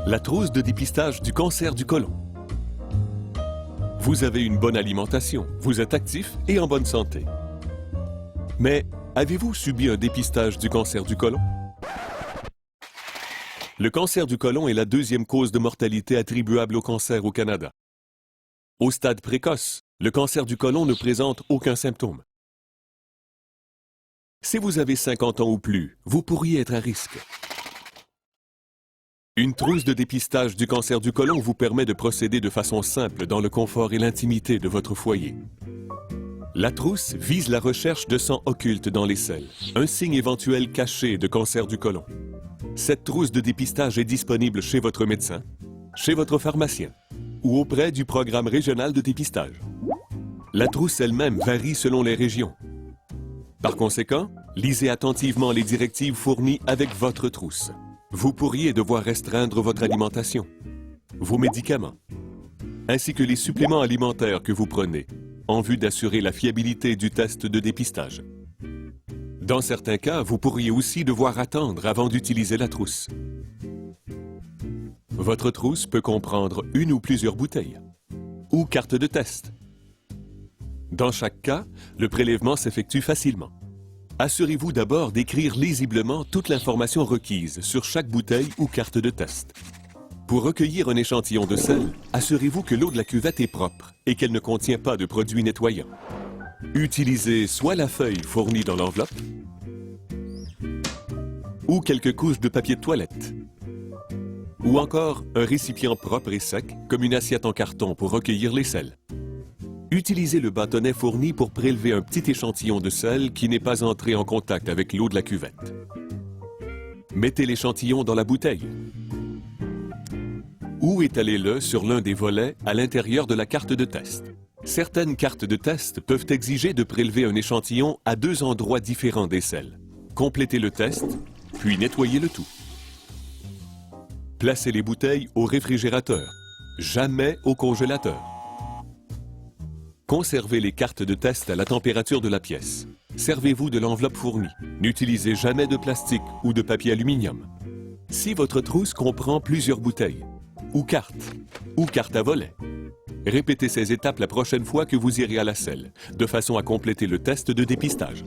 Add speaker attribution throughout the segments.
Speaker 1: La trousse de dépistage du cancer du côlon. Vous avez une bonne alimentation, vous êtes actif et en bonne santé. Mais avez-vous subi un dépistage du cancer du côlon? Le cancer du côlon est la deuxième cause de mortalité attribuable au cancer au Canada. Au stade précoce, le cancer du côlon ne présente aucun symptôme. Si vous avez 50 ans ou plus, vous pourriez être à risque. Une trousse de dépistage du cancer du côlon vous permet de procéder de façon simple dans le confort et l'intimité de votre foyer. La trousse vise la recherche de sang occulte dans les selles, un signe éventuel caché de cancer du côlon. Cette trousse de dépistage est disponible chez votre médecin, chez votre pharmacien ou auprès du programme régional de dépistage. La trousse elle-même varie selon les régions. Par conséquent, lisez attentivement les directives fournies avec votre trousse. Vous pourriez devoir restreindre votre alimentation, vos médicaments, ainsi que les suppléments alimentaires que vous prenez, en vue d'assurer la fiabilité du test de dépistage. Dans certains cas, vous pourriez aussi devoir attendre avant d'utiliser la trousse. Votre trousse peut comprendre une ou plusieurs bouteilles, ou cartes de test. Dans chaque cas, le prélèvement s'effectue facilement. Assurez-vous d'abord d'écrire lisiblement toute l'information requise sur chaque bouteille ou carte de test. Pour recueillir un échantillon de sel, assurez-vous que l'eau de la cuvette est propre et qu'elle ne contient pas de produits nettoyants. Utilisez soit la feuille fournie dans l'enveloppe ou quelques couches de papier de toilette, ou encore un récipient propre et sec comme une assiette en carton pour recueillir les sels. Utilisez le bâtonnet fourni pour prélever un petit échantillon de sel qui n'est pas entré en contact avec l'eau de la cuvette. Mettez l'échantillon dans la bouteille ou étalez-le sur l'un des volets à l'intérieur de la carte de test. Certaines cartes de test peuvent exiger de prélever un échantillon à 2 endroits différents des sels. Complétez le test, puis nettoyez le tout. Placez les bouteilles au réfrigérateur, jamais au congélateur. Conservez les cartes de test à la température de la pièce. Servez-vous de l'enveloppe fournie. N'utilisez jamais de plastique ou de papier aluminium. Si votre trousse comprend plusieurs bouteilles, ou cartes à volet, répétez ces étapes la prochaine fois que vous irez à la selle, de façon à compléter le test de dépistage.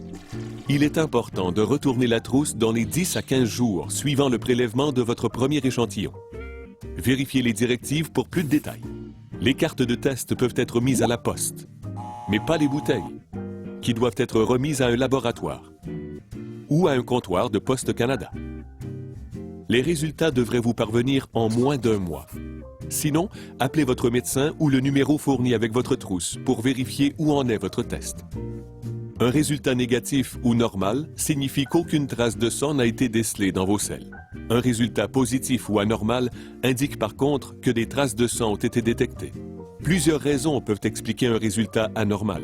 Speaker 1: Il est important de retourner la trousse dans les 10 à 15 jours suivant le prélèvement de votre premier échantillon. Vérifiez les directives pour plus de détails. Les cartes de test peuvent être mises à la poste, mais pas les bouteilles, qui doivent être remises à un laboratoire ou à un comptoir de Poste Canada. Les résultats devraient vous parvenir en moins d'1 mois. Sinon, appelez votre médecin ou le numéro fourni avec votre trousse pour vérifier où en est votre test. Un résultat négatif ou normal signifie qu'aucune trace de sang n'a été décelée dans vos selles. Un résultat positif ou anormal indique par contre que des traces de sang ont été détectées. Plusieurs raisons peuvent expliquer un résultat anormal.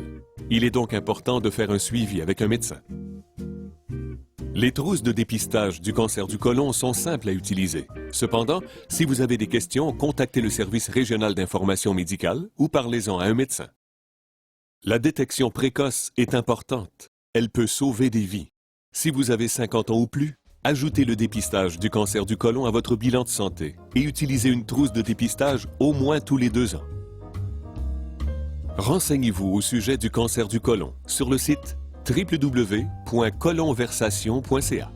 Speaker 1: Il est donc important de faire un suivi avec un médecin. Les trousses de dépistage du cancer du côlon sont simples à utiliser. Cependant, si vous avez des questions, contactez le service régional d'information médicale ou parlez-en à un médecin. La détection précoce est importante. Elle peut sauver des vies. Si vous avez 50 ans ou plus, ajoutez le dépistage du cancer du côlon à votre bilan de santé et utilisez une trousse de dépistage au moins tous les 2 ans. Renseignez-vous au sujet du cancer du côlon sur le site www.colonversation.ca.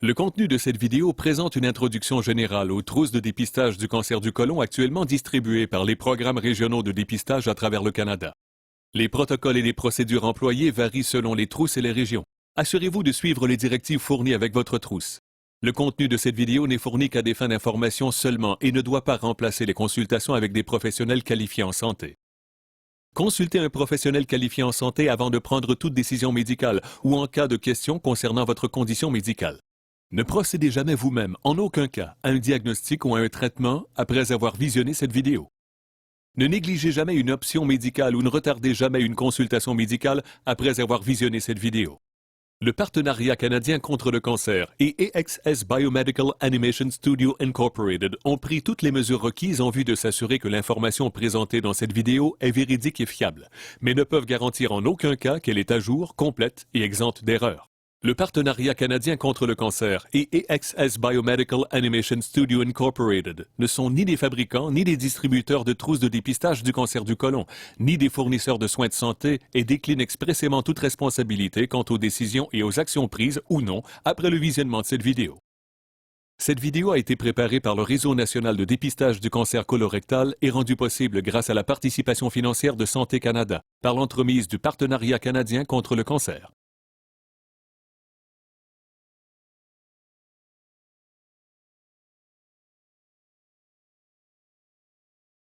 Speaker 1: Le contenu de cette vidéo présente une introduction générale aux trousses de dépistage du cancer du côlon actuellement distribuées par les programmes régionaux de dépistage à travers le Canada. Les protocoles et les procédures employées varient selon les trousses et les régions. Assurez-vous de suivre les directives fournies avec votre trousse. Le contenu de cette vidéo n'est fourni qu'à des fins d'information seulement et ne doit pas remplacer les consultations avec des professionnels qualifiés en santé. Consultez un professionnel qualifié en santé avant de prendre toute décision médicale ou en cas de questions concernant votre condition médicale. Ne procédez jamais vous-même, en aucun cas, à un diagnostic ou à un traitement après avoir visionné cette vidéo. Ne négligez jamais une option médicale ou ne retardez jamais une consultation médicale après avoir visionné cette vidéo. Le Partenariat canadien contre le cancer et AXS Biomedical Animation Studio Incorporated ont pris toutes les mesures requises en vue de s'assurer que l'information présentée dans cette vidéo est véridique et fiable, mais ne peuvent garantir en aucun cas qu'elle est à jour, complète et exempte d'erreurs. Le Partenariat canadien contre le cancer et AXS Biomedical Animation Studio Incorporated ne sont ni des fabricants ni des distributeurs de trousses de dépistage du cancer du côlon, ni des fournisseurs de soins de santé et déclinent expressément toute responsabilité quant aux décisions et aux actions prises ou non après le visionnement de cette vidéo. Cette vidéo a été préparée par le Réseau national de dépistage du cancer colorectal et rendue possible grâce à la participation financière de Santé Canada par l'entremise du Partenariat canadien contre le cancer.